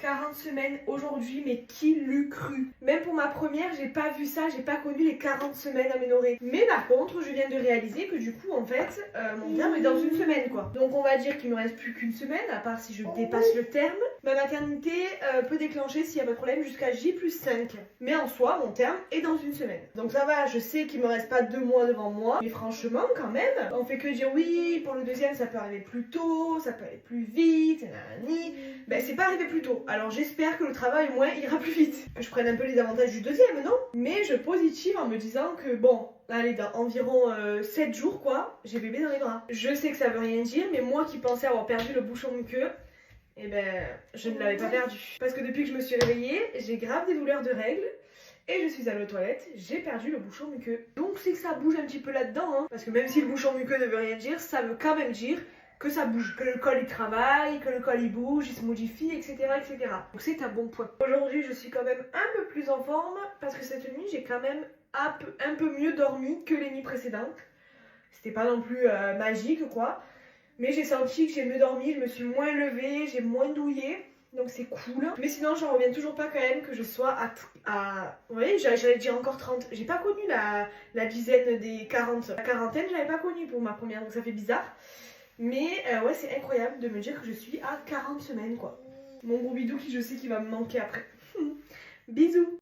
40 semaines aujourd'hui, mais qui l'eût cru? Même pour ma première, j'ai pas vu ça, j'ai pas connu les 40 semaines aménorrhée. Mais par contre, je viens de réaliser que du coup, en fait, mon terme est dans une semaine, quoi. Donc on va dire qu'il me reste plus qu'une semaine, à part si je dépasse le terme. Ma maternité peut déclencher, s'il y a pas de problème, jusqu'à J+5. Mais en soi, mon terme est dans une semaine. Donc ça va, je sais qu'il me reste pas 2 mois devant moi. Mais franchement, quand même, on fait que dire oui, pour le deuxième, ça peut arriver plus tôt, ça peut aller plus vite, nanani. Ben c'est pas arrivé plus tôt. Alors j'espère que le travail, au moins, ira plus vite. Que je prenne un peu les avantages du deuxième, non? Mais je positive en me disant que bon, allez, dans environ 7 jours, quoi, j'ai bébé dans les bras. Je sais que ça veut rien dire, mais moi qui pensais avoir perdu le bouchon muqueux, eh ben, je ne l'avais pas perdu. Parce que depuis que je me suis réveillée, j'ai grave des douleurs de règles. Et je suis allée aux toilettes, j'ai perdu le bouchon muqueux. Donc c'est que ça bouge un petit peu là-dedans, hein. Parce que même si le bouchon muqueux ne veut rien dire, ça veut quand même dire que ça bouge, que le col il travaille, que le col il bouge, il se modifie, etc. etc. Donc c'est un bon point. Aujourd'hui je suis quand même un peu plus en forme parce que cette nuit j'ai quand même un peu mieux dormi que les nuits précédentes. C'était pas non plus magique quoi. Mais j'ai senti que j'ai mieux dormi, je me suis moins levée, j'ai moins douillé. Donc c'est cool. Mais sinon, j'en reviens toujours pas quand même que je sois vous voyez, j'allais dire encore 30. J'ai pas connu la dizaine des 40. La quarantaine, j'avais pas connu pour ma première, donc ça fait bizarre. Mais ouais, c'est incroyable de me dire que je suis à 40 semaines, quoi. Mon gros bidou qui, je sais qu'il va me manquer après. Bisous.